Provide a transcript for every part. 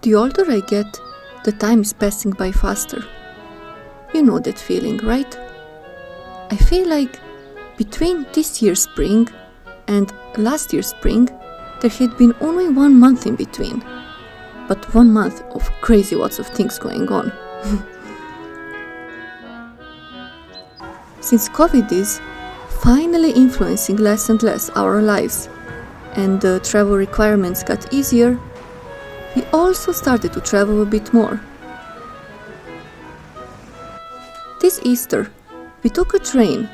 The older I get, the time is passing by faster. You know that feeling, right? I feel like between this year's spring and last year's spring, there had been only 1 month in between. But 1 month of crazy lots of things going on. Since COVID is finally influencing less and less our lives, and the travel requirements got easier, we also started to travel a bit more. This Easter, we took a train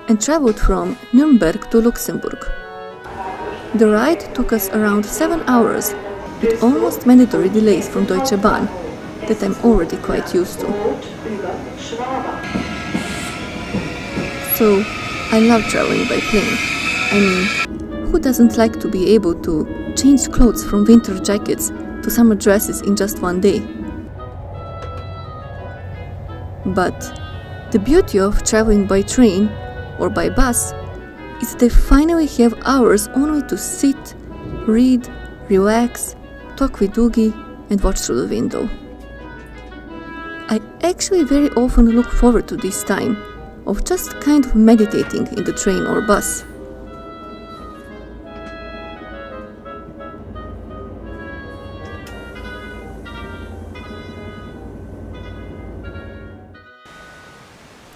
and traveled from Nuremberg to Luxembourg. The ride took us around 7 hours, with almost mandatory delays from Deutsche Bahn, that I'm already quite used to. So, I love traveling by plane. I mean, who doesn't like to be able to change clothes from winter jackets to summer dresses in just 1 day? But the beauty of traveling by train or by bus is that they finally have hours only to sit, read, relax, talk with Dougie and watch through the window. I actually very often look forward to this time of just kind of meditating in the train or bus.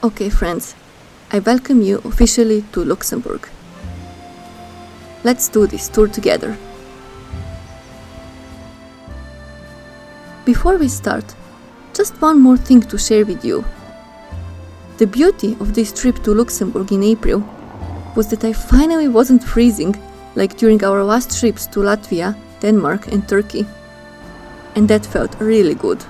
Okay, friends, I welcome you officially to Luxembourg. Let's do this tour together. Before we start, just one more thing to share with you. The beauty of this trip to Luxembourg in April was that I finally wasn't freezing like during our last trips to Latvia, Denmark and Turkey. And that felt really good.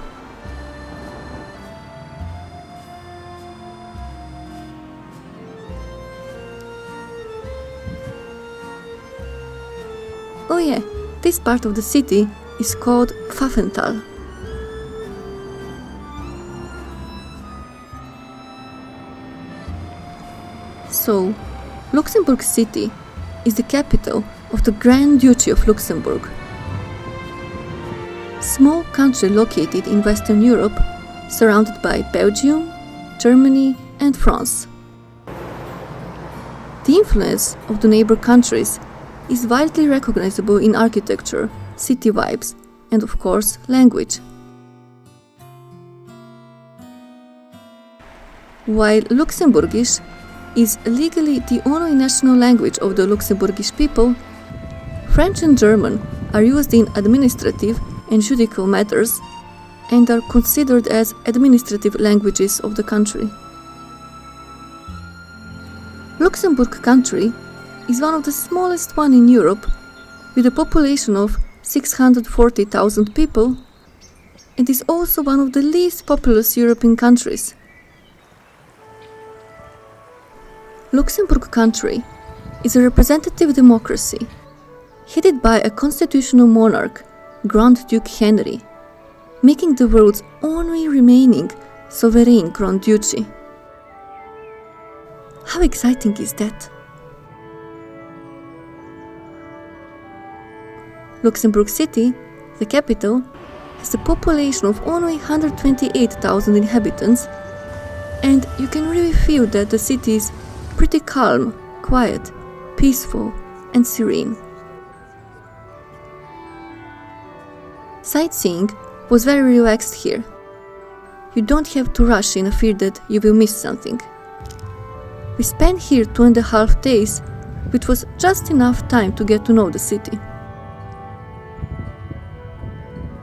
Oh yeah, this part of the city is called Pfaffenthal. So, Luxembourg City is the capital of the Grand Duchy of Luxembourg. Small country located in Western Europe, surrounded by Belgium, Germany and France. The influence of the neighbor countries is widely recognizable in architecture, city vibes, and of course, language. While Luxembourgish is legally the only national language of the Luxembourgish people, French and German are used in administrative and judicial matters and are considered as administrative languages of the country. Luxembourg country is one of the smallest one in Europe, with a population of 640,000 people, and is also one of the least populous European countries. Luxembourg country is a representative democracy, headed by a constitutional monarch, Grand Duke Henry, making the world's only remaining sovereign Grand Duchy. How exciting is that? Luxembourg City, the capital, has a population of only 128,000 inhabitants, and you can really feel that the city is pretty calm, quiet, peaceful, and serene. Sightseeing was very relaxed here. You don't have to rush in a fear that you will miss something. We spent here 2.5 days, which was just enough time to get to know the city.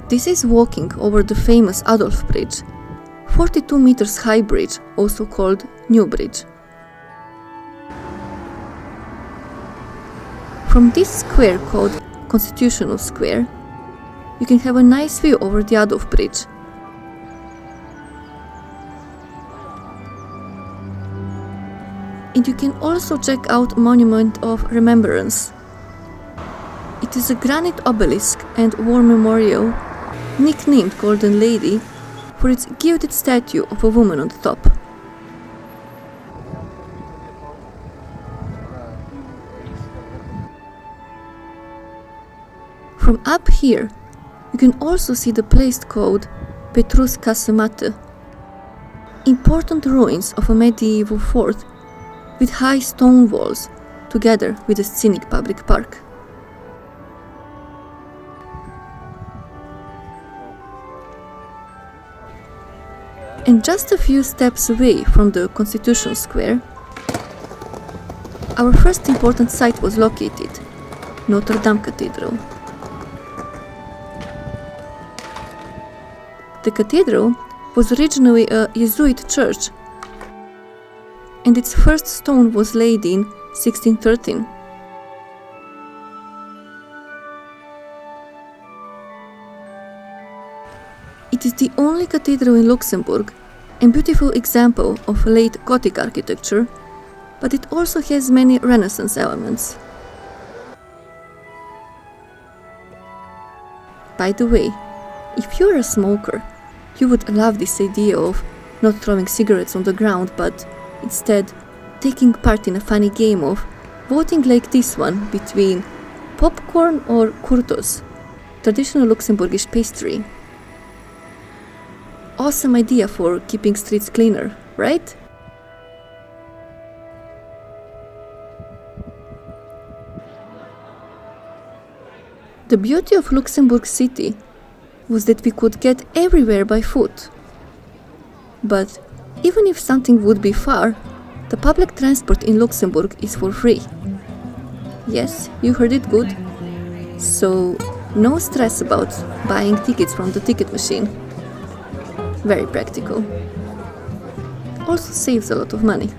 This is walking over the famous Adolf Bridge, 42 meters high bridge, also called New Bridge. From this square called Constitutional Square, you can have a nice view over the Adolf Bridge. And you can also check out Monument of Remembrance. It is a granite obelisk and war memorial, nicknamed Golden Lady, for its gilded statue of a woman on the top. From up here, you can also see the place called Petrus Casemate, important ruins of a medieval fort with high stone walls together with a scenic public park. And just a few steps away from the Constitution Square, our first important site was located, Notre Dame Cathedral. The cathedral was originally a Jesuit church, and its first stone was laid in 1613. It is the only cathedral in Luxembourg and beautiful example of late Gothic architecture, but it also has many Renaissance elements. By the way, if you're a smoker, you would love this idea of not throwing cigarettes on the ground, but instead taking part in a funny game of voting like this one between popcorn or kurtos, traditional Luxembourgish pastry. Awesome idea for keeping streets cleaner, right? The beauty of Luxembourg City was that we could get everywhere by foot. But even if something would be far, the public transport in Luxembourg is for free. Yes, you heard it good. So, no stress about buying tickets from the ticket machine. Very practical. Also saves a lot of money.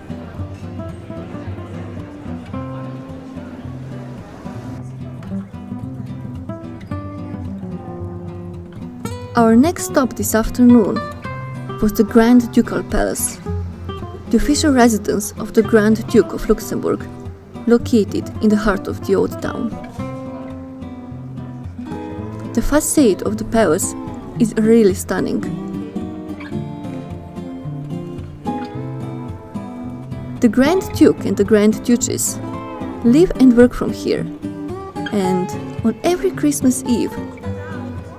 Our next stop this afternoon was the Grand Ducal Palace, the official residence of the Grand Duke of Luxembourg, located in the heart of the old town. The facade of the palace is really stunning. The Grand Duke and the Grand Duchess live and work from here, and on every Christmas Eve,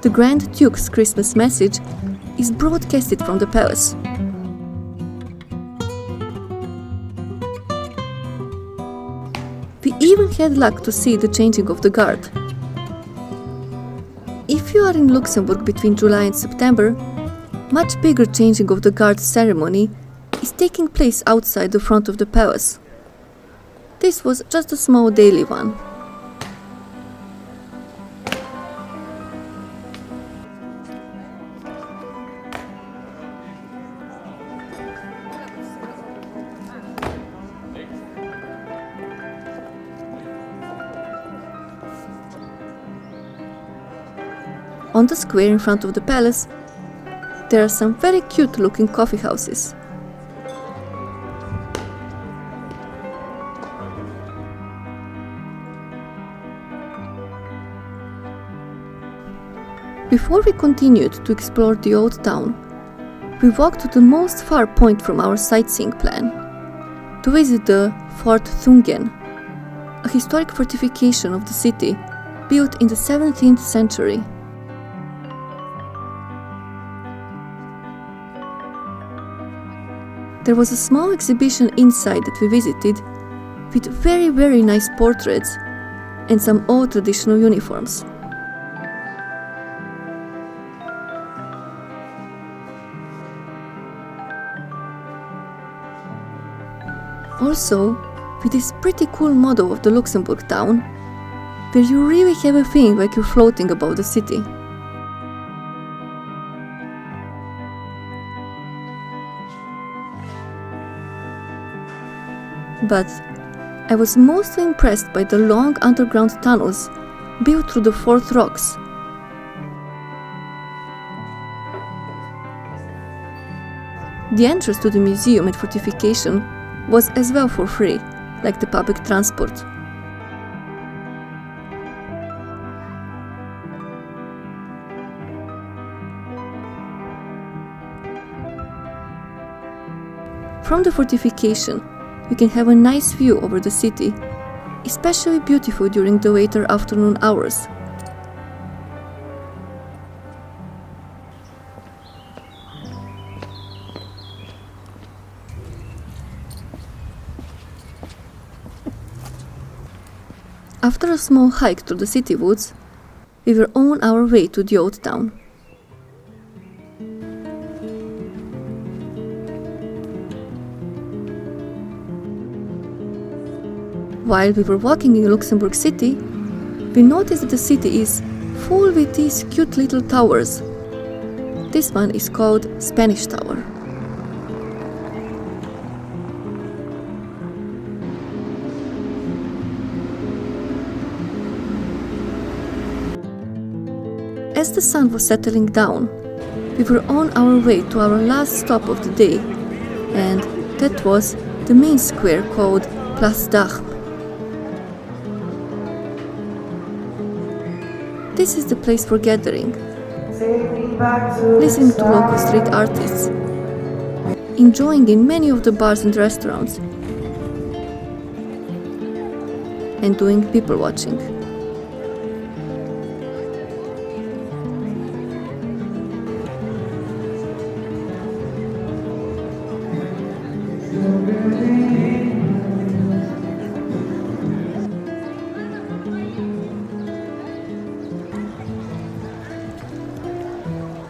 the Grand Duke's Christmas message is broadcasted from the palace. We even had luck to see the changing of the guard. If you are in Luxembourg between July and September, much bigger changing of the guard ceremony is taking place outside the front of the palace. This was just a small daily one. On the square in front of the palace, there are some very cute looking coffee houses. Before we continued to explore the old town, we walked to the most far point from our sightseeing plan, to visit the Fort Thungen, a historic fortification of the city built in the 17th century. There was a small exhibition inside that we visited with very nice portraits and some old traditional uniforms. Also, with this pretty cool model of the Luxembourg town, where you really have a feeling like you're floating above the city. But I was mostly impressed by the long underground tunnels built through the fort rocks. The entrance to the museum and fortification was as well for free, like the public transport. From the fortification, you can have a nice view over the city, especially beautiful during the later afternoon hours. After a small hike through the city woods, we were on our way to the old town. While we were walking in Luxembourg City, we noticed that the city is full with these cute little towers. This one is called Spanish Tower. As the sun was settling down, we were on our way to our last stop of the day, and that was the main square called Place d'Armes. This is the place for gathering, listening to local street artists, enjoying in many of the bars and restaurants, and doing people watching.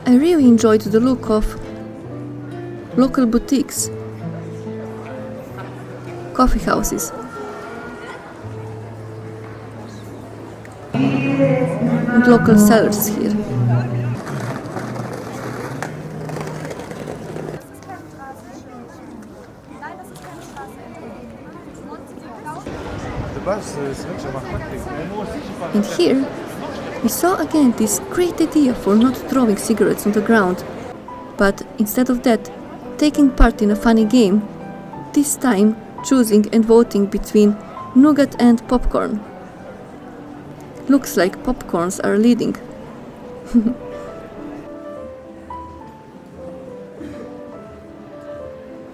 I really enjoyed the look of local boutiques, coffee houses, and local sellers here. And here, we saw again this great idea for not throwing cigarettes on the ground, but instead of that, taking part in a funny game, this time choosing and voting between nougat and popcorn. Looks like popcorns are leading.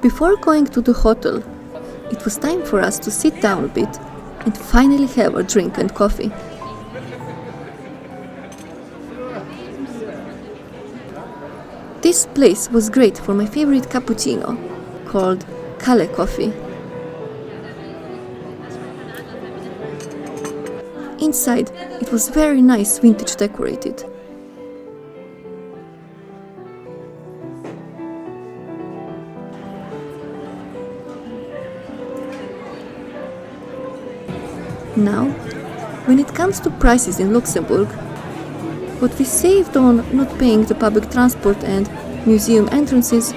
Before going to the hotel, it was time for us to sit down a bit and finally have a drink and coffee. This place was great for my favorite cappuccino, called Calais coffee. Inside, it was very nice vintage decorated. Now, when it comes to prices in Luxembourg, what we saved on not paying the public transport and museum entrances,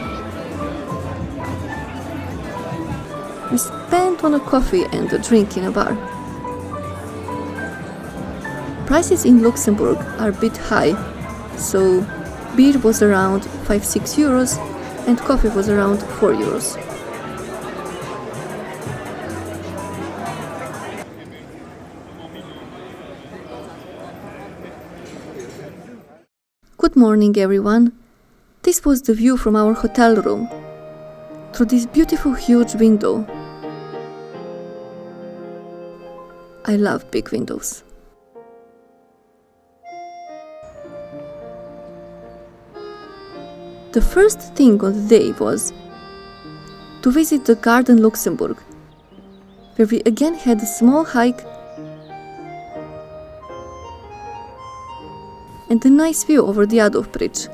we spent on a coffee and a drink in a bar. Prices in Luxembourg are a bit high, so beer was around 5-6 euros and coffee was around 4 euros. Good morning, everyone. This was the view from our hotel room, through this beautiful huge window. I love big windows. The first thing on the day was to visit the Garden Luxembourg, where we again had a small hike and a nice view over the Adolf Bridge.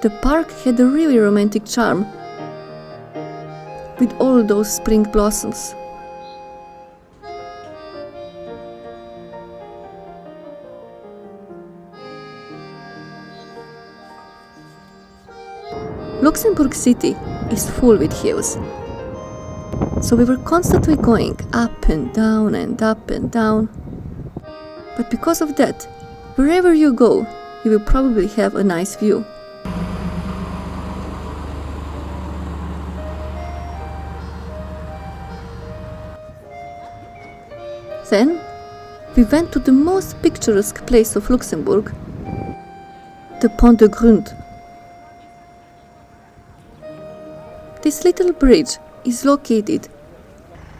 The park had a really romantic charm, with all those spring blossoms. Luxembourg City is full with hills, so we were constantly going up and down and up and down. But because of that, wherever you go, you will probably have a nice view. Then, we went to the most picturesque place of Luxembourg, the Pont de Grund. This little bridge is located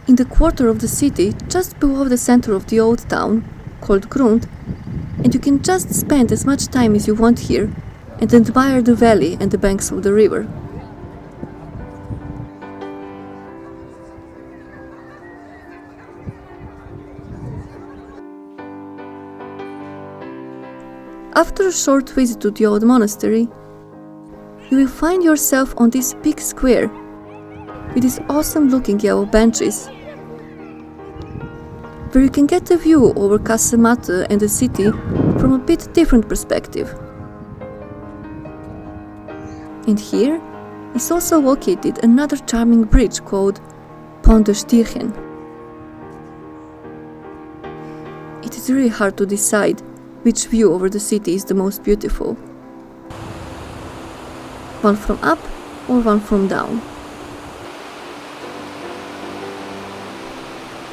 in the quarter of the city just below the center of the old town, called Grund, and you can just spend as much time as you want here and admire the valley and the banks of the river. After a short visit to the old monastery, you will find yourself on this big square with these awesome looking yellow benches, where you can get a view over Casamata and the city from a bit different perspective. And here is also located another charming bridge called Pont de Stiegen. It is really hard to decide which view over the city is the most beautiful. One from up or one from down.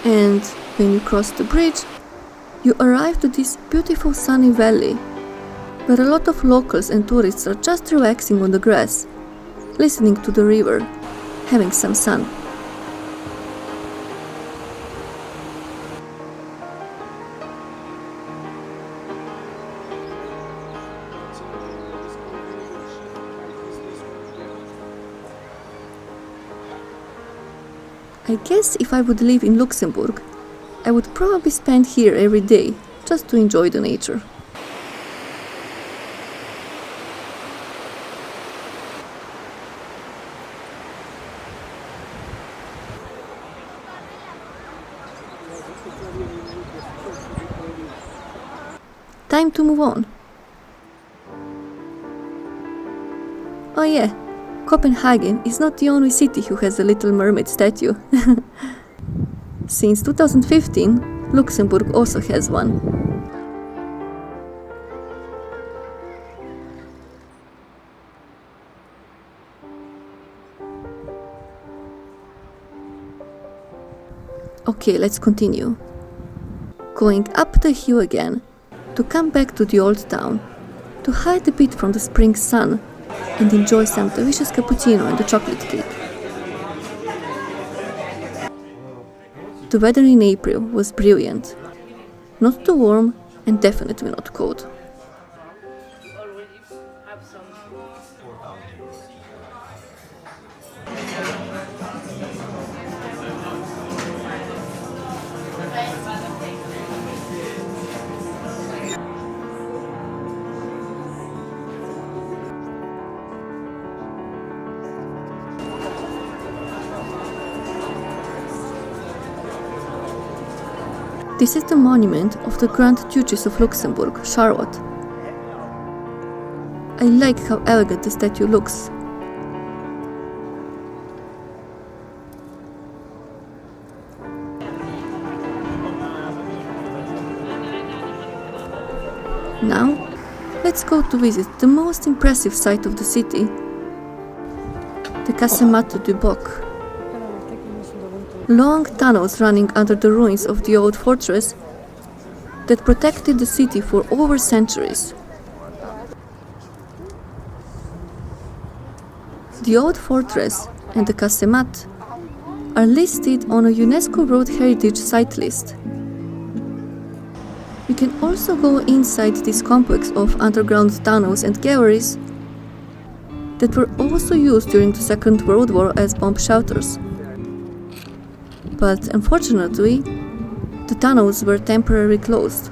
And when you cross the bridge, you arrive to this beautiful sunny valley, where a lot of locals and tourists are just relaxing on the grass, listening to the river, having some sun. I guess if I would live in Luxembourg, I would probably spend here every day just to enjoy the nature. Time to move on. Oh yeah, Copenhagen is not the only city who has a Little Mermaid statue. Since 2015, Luxembourg also has one. Okay, let's continue. Going up the hill again, to come back to the old town, to hide a bit from the spring sun and enjoy some delicious cappuccino and a chocolate cake. The weather in April was brilliant. Not too warm and definitely not cold. This is the monument of the Grand Duchess of Luxembourg, Charlotte. I like how elegant the statue looks. Now, let's go to visit the most impressive site of the city, the Casemate du Boc. Long tunnels running under the ruins of the old fortress that protected the city for over centuries. The old fortress and the casemate are listed on a UNESCO World Heritage Site list. You can also go inside this complex of underground tunnels and galleries that were also used during the Second World War as bomb shelters. But unfortunately, the tunnels were temporarily closed.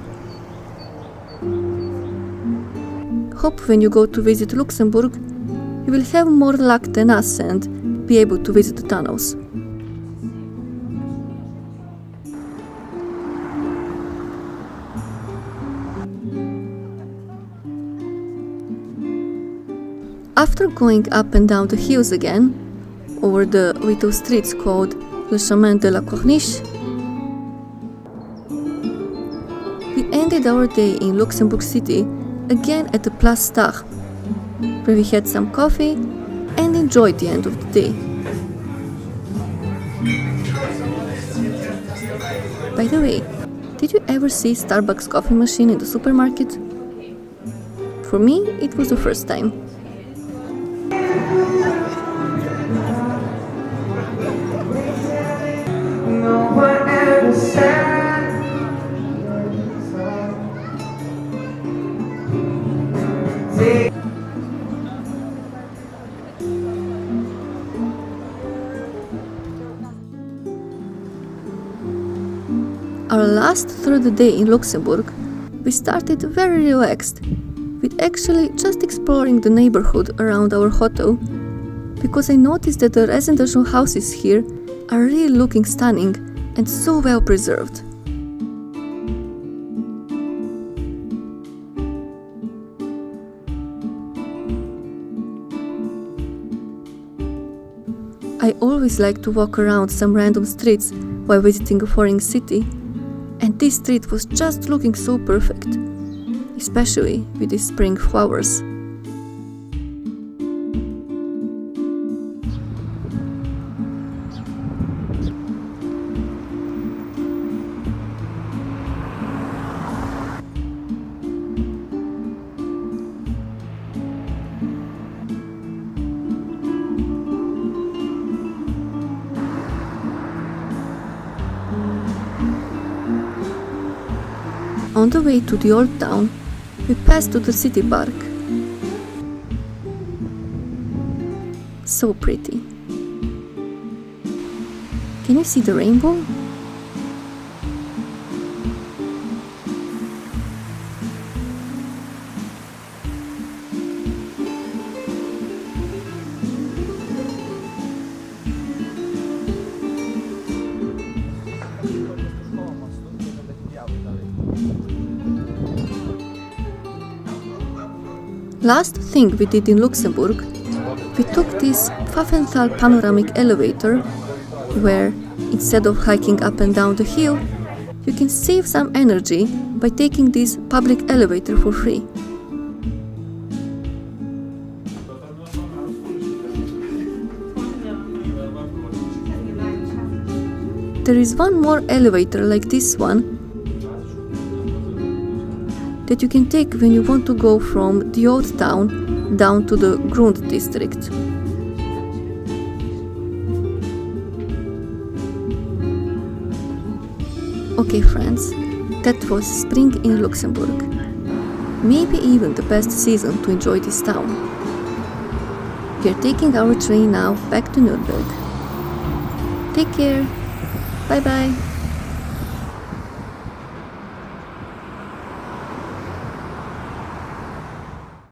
Hope when you go to visit Luxembourg, you will have more luck than us and be able to visit the tunnels. After going up and down the hills again, over the little streets called Le Chemin de la Corniche, we ended our day in Luxembourg City again at the Place Star, where we had some coffee and enjoyed the end of the day. By the way, did you ever see Starbucks coffee machine in the supermarket? For me, it was the first time. Our last third day in Luxembourg, we started very relaxed, with actually just exploring the neighborhood around our hotel, because I noticed that the residential houses here are really looking stunning and so well preserved. I always like to walk around some random streets while visiting a foreign city, and this street was just looking so perfect, especially with these spring flowers. On the way to the old town, we passed to the city park. So pretty. Can you see the rainbow? Last thing we did in Luxembourg, we took this Pfaffenthal panoramic elevator, where instead of hiking up and down the hill, you can save some energy by taking this public elevator for free. There is one more elevator like this one that you can take when you want to go from the old town down to the Grund district. Okay friends, that was spring in Luxembourg. Maybe even the best season to enjoy this town. We are taking our train now back to Nuremberg. Take care. Bye bye.